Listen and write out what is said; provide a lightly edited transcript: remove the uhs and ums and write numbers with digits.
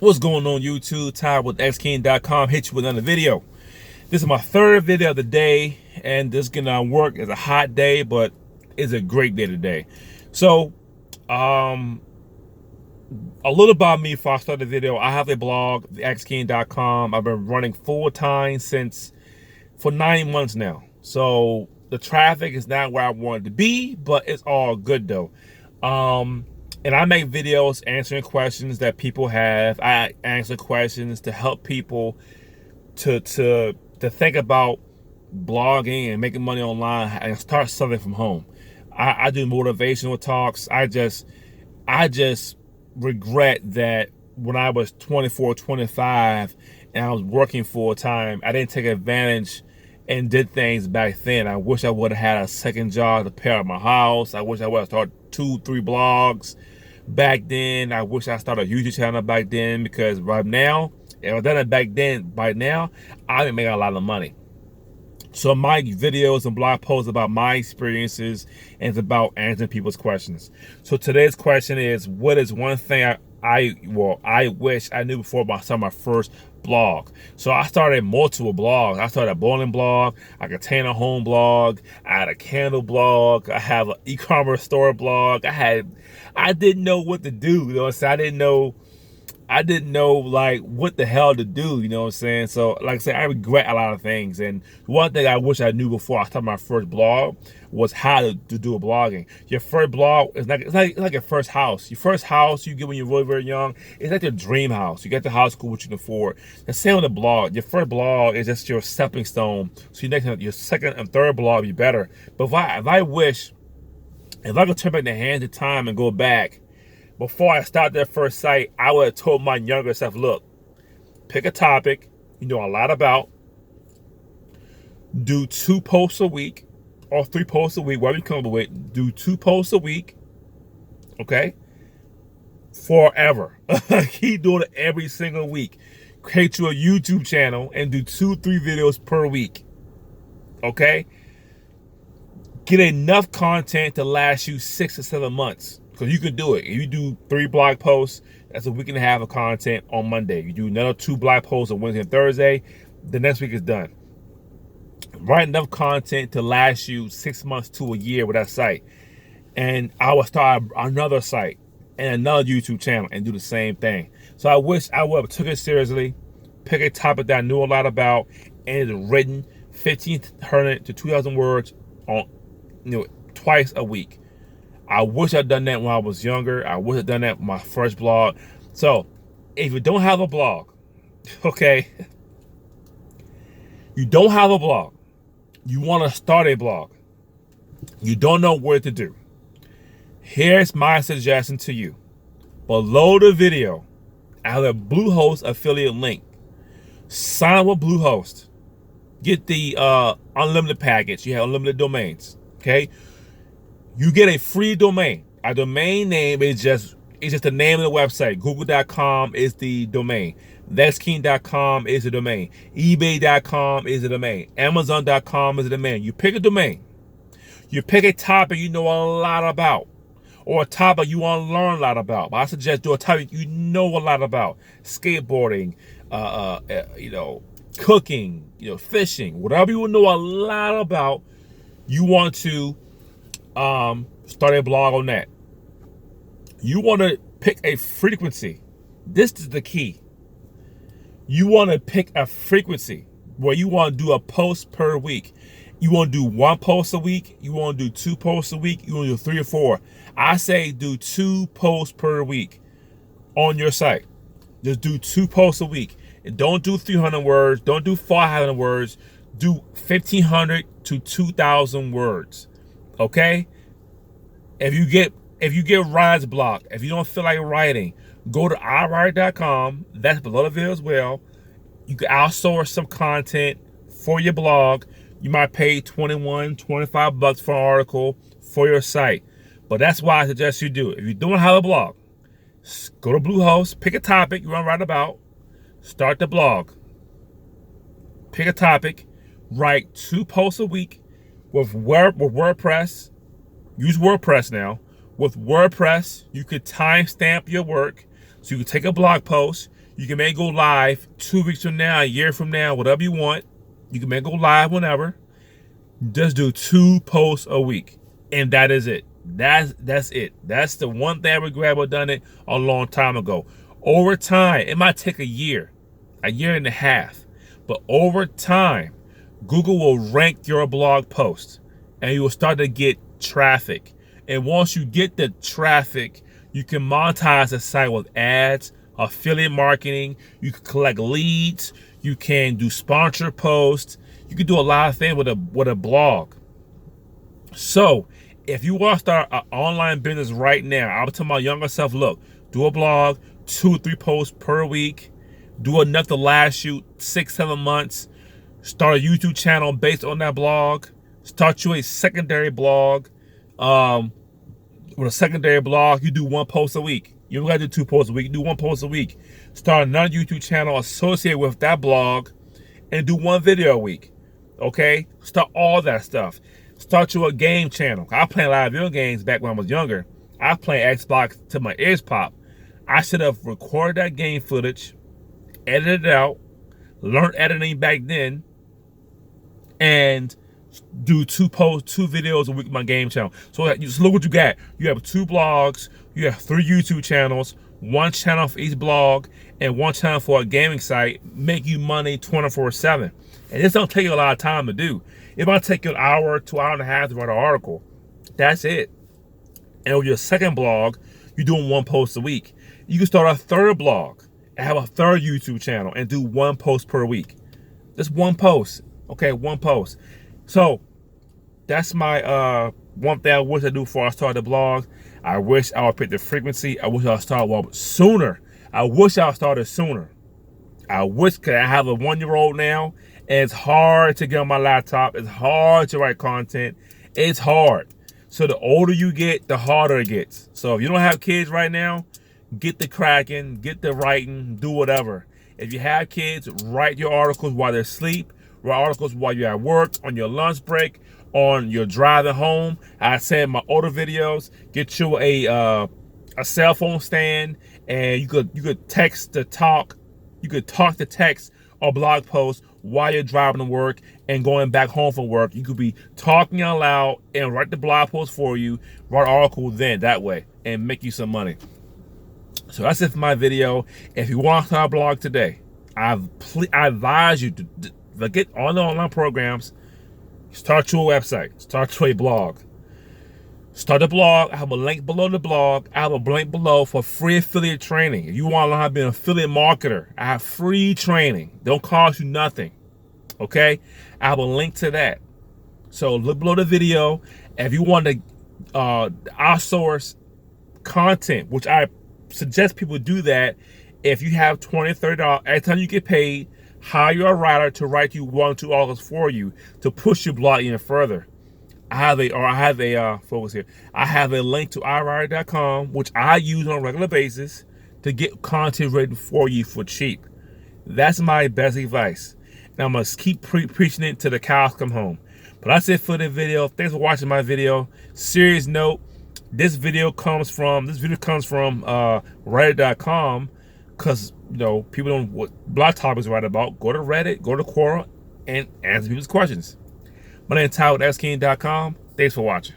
What's going on YouTube? Ty with xking.com hit you with another video. This is my third video of the day, and this is gonna work. It's a hot day, but it's a great day today. So, a little about me before I start the video. I have a blog, xking.com. I've been running full time for 9 months now. So the traffic is not where I wanted to be, but it's all good though. And I make videos answering questions that people have. I answer questions to help people to think about blogging and making money online and start something from home. I do motivational talks. I just regret that when I was 24, 25 and I was working full time, I didn't take advantage and did things back then. I wish I would have had a second job to pay out my house. I wish I would have started 2-3 blogs back then. I wish I started a YouTube channel back then, because right now, if I done it back then, by now, I'd be making a lot of money. So my videos and blog posts about my experiences, and it's about answering people's questions. So today's question is, what is one thing I wish I knew before I started my first blog? So I started multiple blogs. I started a bowling blog, a container home blog, I had a candle blog, I have an e-commerce store blog. I didn't know what to do, you know what I'm saying? I didn't know like what the hell to do, you know what I'm saying? So like I said, I regret a lot of things. And one thing I wish I knew before I started my first blog was how to do a blogging. Your first blog is like your first house. Your first house you get when you're really very young, it's like your dream house. You get the house cool what you can afford. The same with the blog. Your first blog is just your stepping stone. So your second and third blog will be better. But if I could turn back the hands of time and go back, before I started that first site, I would have told my younger self, look, pick a topic you know a lot about, do 2 posts a week or 3 posts a week, whatever you come up with, do 2 posts a week, okay? Forever. Keep doing it every single week. Create you a YouTube channel and do 2-3 videos per week, okay? Get enough content to last you 6 to 7 months. Because you can do it. If you do 3 blog posts, that's a week and a half of content on Monday. You do another 2 blog posts on Wednesday and Thursday, the next week is done. Write enough content to last you 6 months to a year with that site. And I will start another site and another YouTube channel and do the same thing. So I wish I would have took it seriously, pick a topic that I knew a lot about, and it's written 1,500 to 2,000 words on, twice a week. I wish I'd done that when I was younger. I wish I'd done that with my first blog. So, if you don't have a blog, okay, you don't have a blog, you want to start a blog, you don't know what to do, here's my suggestion to you. Below the video, I have a Bluehost affiliate link. Sign up with Bluehost. Get the unlimited package. You have unlimited domains, okay? You get a free domain. A domain name is just the name of the website. Google.com is the domain. Xking.com is the domain. eBay.com is the domain. Amazon.com is the domain. You pick a domain. You pick a topic you know a lot about, or a topic you want to learn a lot about. But I suggest do a topic you know a lot about: skateboarding, cooking, fishing, whatever you know a lot about. You want to start a blog on that. You want to pick a frequency. This is the key. You want to pick a frequency where you want to do a post per week. You want to do 1 post a week. You want to do 2 posts a week. You want to do 3 or 4. I say do 2 posts per week on your site. Just do 2 posts a week. And don't do 300 words. Don't do 500 words. Do 1,500 to 2,000 words. Okay? If you get writer's block, if you don't feel like writing, go to iWriter.com. That's below the video as well. You can outsource some content for your blog. You might pay $21, $25 for an article for your site. But that's why I suggest you do it. If you don't have a blog, go to Bluehost, pick a topic you want to write about, start the blog. Pick a topic, write 2 posts a week with WordPress. Use WordPress now. With WordPress, you could timestamp your work. So you could take a blog post, You can make go live 2 weeks from now, a year from now, whatever you want. You can make go live whenever. Just do 2 posts a week, and that is it. That's it. That's the one thing I regret about done it a long time ago. Over time, it might take a year and a half, but over time, Google will rank your blog post, and you will start to get traffic. And once you get the traffic, you can monetize the site with ads, affiliate marketing. You can collect leads. You can do sponsor posts. You can do a lot of things with a blog. So if you want to start an online business right now, I would tell my younger self, look, do a blog, 2 or 3 posts per week. Do enough to last you 6-7 months. Start a YouTube channel based on that blog. Start you a secondary blog. With a secondary blog, you do 1 post a week. You don't got to do 2 posts a week. You do 1 post a week. Start another YouTube channel associated with that blog, and do 1 video a week. Okay? Start all that stuff. Start you a game channel. I played a lot of video games back when I was younger. I played Xbox till my ears pop. I should have recorded that game footage, edited it out, learned editing back then, and do 2 posts, 2 videos a week on my game channel. So just look what you got. You have 2 blogs, you have 3 YouTube channels, 1 channel for each blog, and 1 channel for a gaming site. Make you money 24/7. And this don't take you a lot of time to do. It might take you an hour to an hour and a half to write an article. That's it. And with your second blog, you're doing 1 post a week. You can start a third blog and have a third YouTube channel and do 1 post per week. Just 1 post. Okay, 1 post. So that's my one thing I wish I do before I start the blog. I wish I would pick the frequency. I wish I would start sooner. I wish I would started sooner. I wish, because I have a 1-year-old now, and it's hard to get on my laptop. It's hard to write content. It's hard. So the older you get, the harder it gets. So if you don't have kids right now, get the cracking, get the writing, do whatever. If you have kids, write your articles while they're asleep. Write articles while you're at work, on your lunch break, on your driving home. I said in my older videos, get you a cell phone stand, and you could text to talk. You could talk to text or blog posts while you're driving to work and going back home from work. You could be talking out loud and write the blog post for you, write articles then that way, and make you some money. So that's it for my video. If you want to start a blog today, I advise you to forget all the online programs. Start your website. Start your blog. Start a blog. I have a link below the blog. I have a link below for free affiliate training. If you want to learn how to be an affiliate marketer, I have free training. Don't cost you nothing. Okay? I have a link to that. So look below the video. If you want to outsource content, which I suggest people do that, if you have $20, $30, every time you get paid, hire a writer to write you 1 or 2 articles for you to push your blog even further. I have a link to iWriter.com, which I use on a regular basis to get content written for you for cheap. That's my best advice. And I'm going to keep preaching it till the cows come home. But that's it for the video. Thanks for watching my video. Serious note, this video comes from Reddit.com, because people don't know what blog topics to write about. Go to Reddit, go to Quora, and answer people's questions. My name is Ty with xking.com. Thanks for watching.